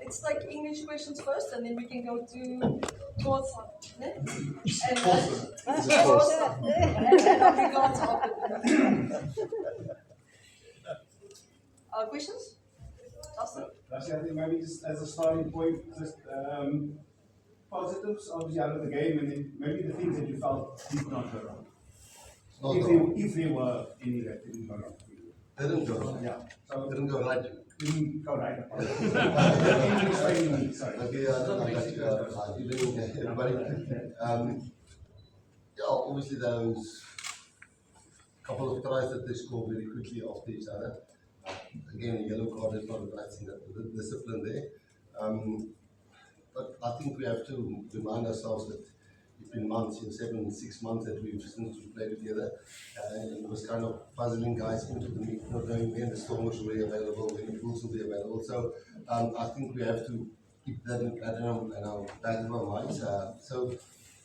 It's like English questions first, and then we can go to Xhosa, né? And Xhosa. And then Afrikaans after. Questions? Justin? Actually, I think maybe just as a starting point, just positives obviously out of the game, and then maybe the things that you felt did not go wrong. If there were any that didn't go wrong. Didn't go wrong. Yeah. So Didn't go right. didn't go right. Sorry. Okay, I don't like everybody. Yeah, obviously those couple of tries that they scored very quickly after each other. Again, a yellow card is not a bad thing, that the discipline there. But I think we have to remind ourselves that it's been months, 6 months that since we played together, and it was kind of puzzling guys into the mix, not knowing when the Stormers will be available, when the Bulls will be available. So I think we have to keep that in our back of our minds. So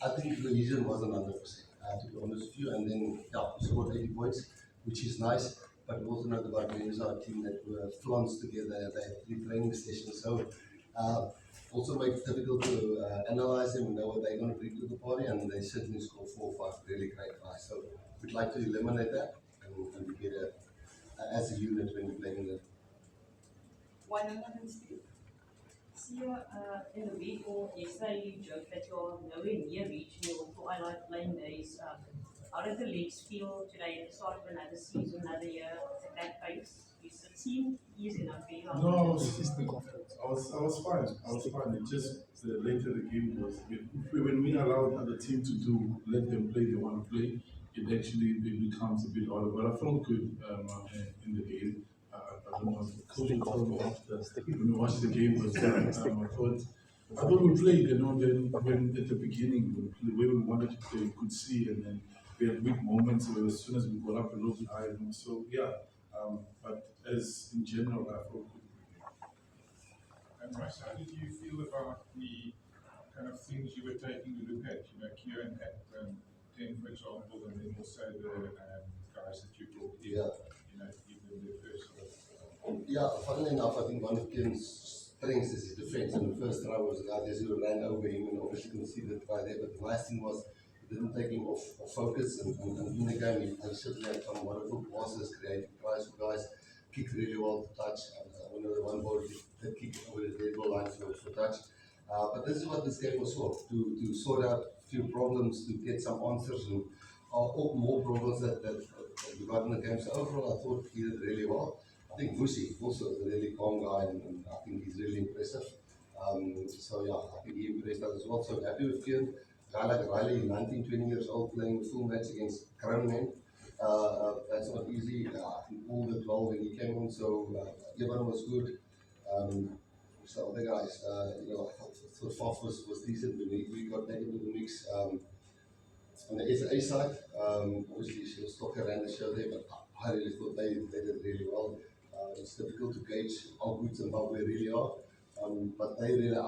I think the reason wasn't 100%, to be honest with you. And then, yeah, we scored 80 points, which is nice. But we also know the Barbarians are a team that were flaunts together. They had 3 training sessions. So also makes it difficult to analyze them and know what they're going to bring to the party. And they certainly score 4 or 5 really great tries. So we'd like to eliminate that and get as a unit when we're playing them. Why not Steve? See, in the week or yesterday, you joked that you're nowhere near reaching your twilight playing days. How did the leagues feel today at the start of another season, another year at that pace? Is the team easy enough for you? No, I was fine. I was fine. It just the later the game was. When we allow other team to let them play, they want to play. It becomes a bit harder. But I felt good in the game. I don't know. Coach told me after when we watched the game was I thought we played. Then when at the beginning the way we wanted to play, we could see, and then we had weak moments where as soon as we got up a little bit higher. So yeah. But as in general, I felt good. And Rice, how did you feel about the kind of things you were taking a look at? Kieran had 10, for example, and then also the guys that you brought in, even the first. Yeah, funnily enough, I think one of Kieran's strengths is his defense. And the first try was guys who ran over him, and obviously you can see the try there. But the nice thing was, it didn't take him off focus, and in the game, he certainly had some wonderful passes, creating tries for guys, kicked really well to touch. I know the one ball that kicked over the red ball line for touch. But this is what this game was for, to sort out a few problems, to get some answers, and more problems that we got in the game. So overall, I thought he did really well. I think Vusi also is a really calm guy, and I think he's really impressive. So yeah, I think he impressed us as well. So happy with Kieran. Guy like Riley, 19, 20 years old, playing full match against grown men. That's not easy. I think all the 12 when he came on, so Evan was good. So other guys, I thought Faf was decent. We got that into the mix. On the SA side, obviously she was talking around the show there, but I really thought they did really well. It's difficult to gauge how good Zimbabwe really are. But I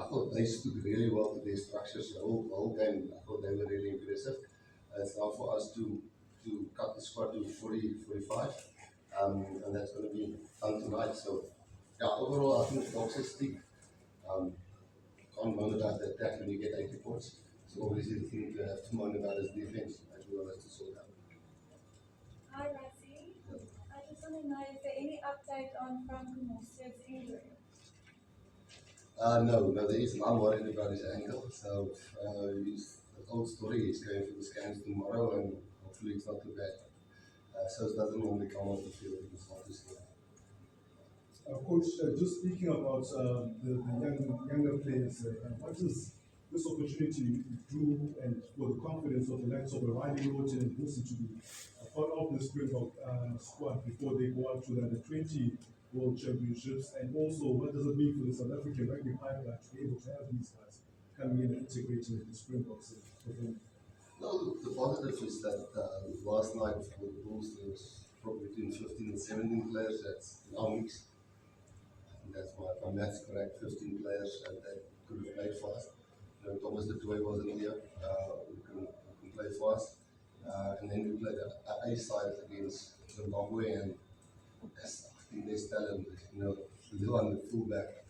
thought they stood really well to their structures the whole game. I thought they were really impressive. It's now for us to cut the squad to 45, and that's going to be done tonight. So, yeah, overall, I think boxes stick. Can't moan about the attack when you get 80 points. So, obviously, the thing to have to moan about is defense, as well as to sort out. Hi, Rassi. I just want to know, is there any update on Franco Mosterd's injury? No, there isn't. I'm worried about his ankle. So, his old story, he's going for the scans tomorrow, and hopefully it's not too bad. So it doesn't normally come off the field if it's not too scary. Coach, just speaking about the younger players, what does this opportunity do and for the confidence of the likes of Riley Norton and Busi to be part of the Springbok squad before they go out to the 20 World Championships? And also, what does it mean for the South African rugby pipeline to be able to have these guys coming in and integrating with the Springboks? No, the positive is that last night for the Bulls there was probably between 15 and 17 players that's in our mix. That's my maths correct, 15 players that could have played for us. Thomas de Toy wasn't here, who can play for us. And then we played a side against Zimbabwe, and I think there's talent, Leon, the fullback,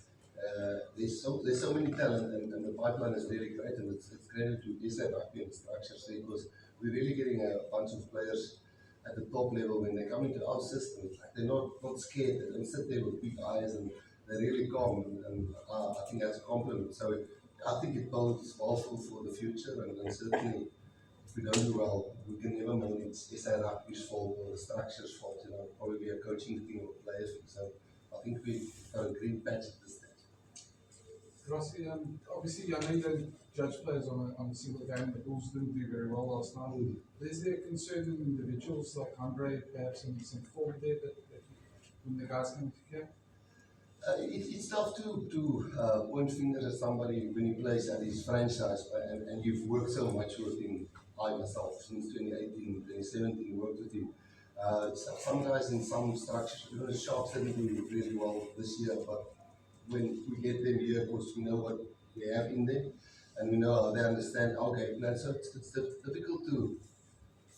there's so many talent, and the pipeline is really great, and it's credit to SA Rugby and structures because we're really getting a bunch of players at the top level when they come into our system. It's like they're not scared, they don't sit there with big eyes, and they're really calm, and I think that's a compliment. So I think it bodes well for the future, and certainly if we don't do well, we can never know it's SA Rugby's fault or the structure's fault, probably a coaching thing or players thing. So I think we've got a green patch at this stage. Rossi, obviously, I know you don't judge players on a single game. The Bulls didn't do very well last night. Is there concern in individuals like Andre, perhaps in some form there that when the guys come together? It's tough to point fingers at somebody when he plays at his franchise, and you've worked so much with him. I myself, since 2018, 2017, worked with him. Some guys in some structures, Sharks didn't do really well this year, but when we get them here, of course, we know what we have in them, and we know how they understand our game plan. So it's difficult to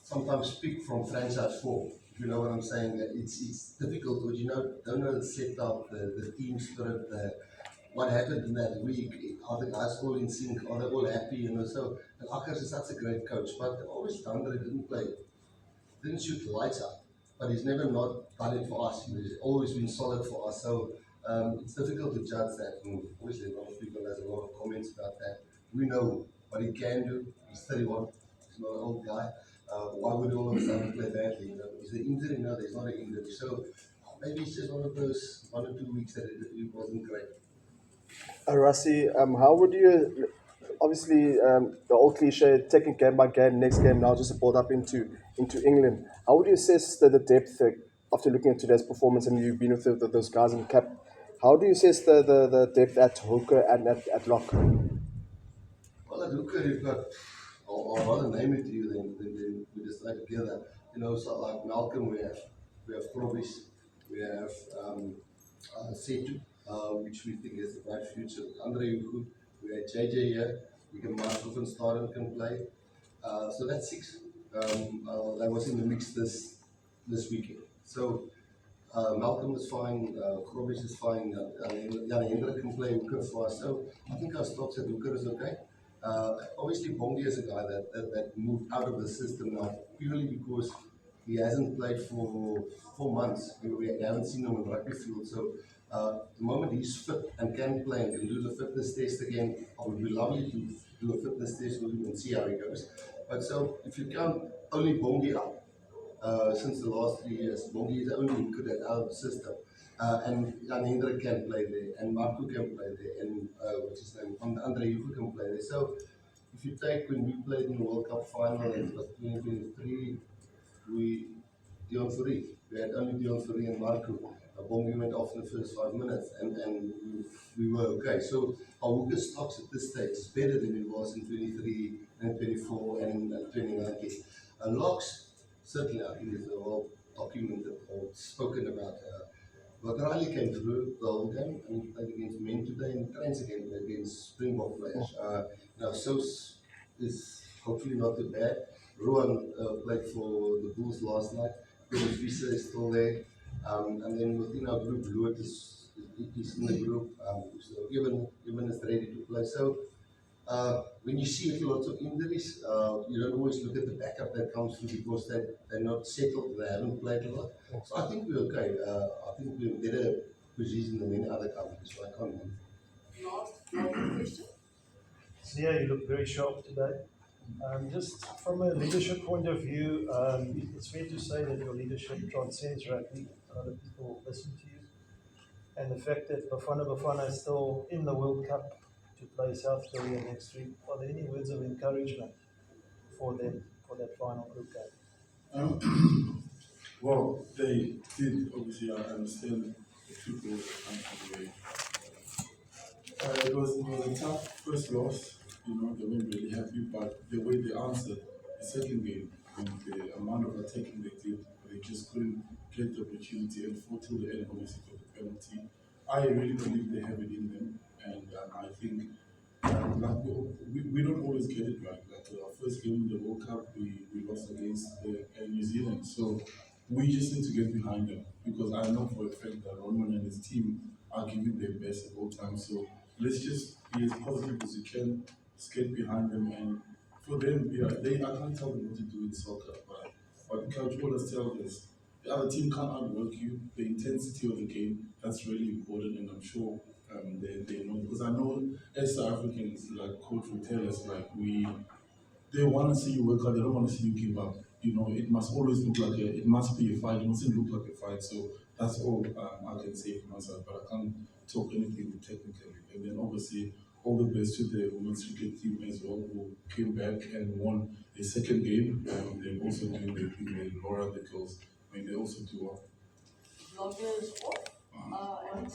sometimes speak from franchise form. If you know what I'm saying, it's difficult because don't know the setup, the team spirit, what happened in that week. Are the guys all in sync? Are they all happy? So and Akkers is such a great coach, but always Andre didn't play, didn't shoot the lights out, but he's never not done it for us. He's always been solid for us. So it's difficult to judge that. And obviously, a lot of people has a lot of comments about that. We know what he can do. He's 31. He's not an old guy. Why would he all of a sudden play badly? Is there injury? No, there's not an injury. So maybe it's just one of those 1 or 2 weeks that it wasn't great. Rassi, how would you, obviously, the old cliche, taking game by game, next game now just build up into England. How would you assess the depth after looking at today's performance and you've been with those guys in cap? How do you assess the depth at hooker and at lock? Well, at hooker, you've got, I'll rather name it to you than we decide together. So like Malcolm, we have Provis, we have Setu, which we think is a bright future. Andre Uku, we had JJ here, we can Markov and Staden can play. So that's 6. That was in the mix this weekend. So Malcolm is fine, Provis is fine, Jan Hendrik can play hooker for us. So I think our stocks at hooker is okay. Obviously, Bongi is a guy that moved out of the system now purely because he hasn't played for 4 months. We haven't seen him on rugby field. So the moment he's fit and can play and can do the fitness test again, it would be lovely to do a fitness test with him and see how he goes. But so if you count only Bongi out, since the last 3 years, Bongi is the only good at our system. And Jan Hendrik can play there, and Marco can play there, and what's his name, Andre Hugo can play there. So if you take when we played in the World Cup final in 2023, Dion Fourie, we had only Dion Fourie and Marco. Bongi went off in the first 5 minutes, and we were okay. So our hooker stocks at this stage is better than it was in 23 and 24 and 2019. Locks, certainly I think is well documented or spoken about. But Riley came through the whole game and he played against men today and trains again against Springbok players. Now Sos is hopefully not too bad. Rowan played for the Bulls last night. Dennis Visa is still there. And then within our group, Lewis is in the group. So Evan is ready to play. So when you see lots of injuries, you don't always look at the backup that comes through because they're not settled, they haven't played a lot. So I think we're okay. I think we're in better position than many other countries, so I can't win. Last question. Yeah, you look very sharp today. Just from a leadership point of view, it's fair to say that your leadership transcends rugby. A lot of people listen to you. And the fact that Bafana is still in the World Cup to play South Korea next week, are there any words of encouragement for them for that final group game? Well, they did, obviously, I understand the people away. It was a tough first loss, they weren't really happy, but the way they answered the second game, and the amount of attacking they did, they just couldn't get the opportunity and fought till the end, obviously, for the penalty. I really believe they have it in them, and I think we don't always get it right. Like our first game in the World Cup, we lost against New Zealand, so we just need to get behind them because I know for a fact that Roman and his team are giving their best at all times. So let's just be as positive as you can, just get behind them, and for them, yeah, I can't tell them what to do in soccer, but what Coach always tells us, the other team can't outwork you. The intensity of the game, that's really important, and I'm sure they know, because I know as South Africans, like Coach will tell us, like they want to see you work hard, they don't want to see you give up. You know, it must always look like it must be a fight, it mustn't look like a fight. So that's all I can say for myself, but I can't talk anything technically. And then obviously, all the best to the women's cricket team as well, who came back and won a second game. They're also doing their thing with Laura, the girls. I mean, they also do well. Vloggers off. And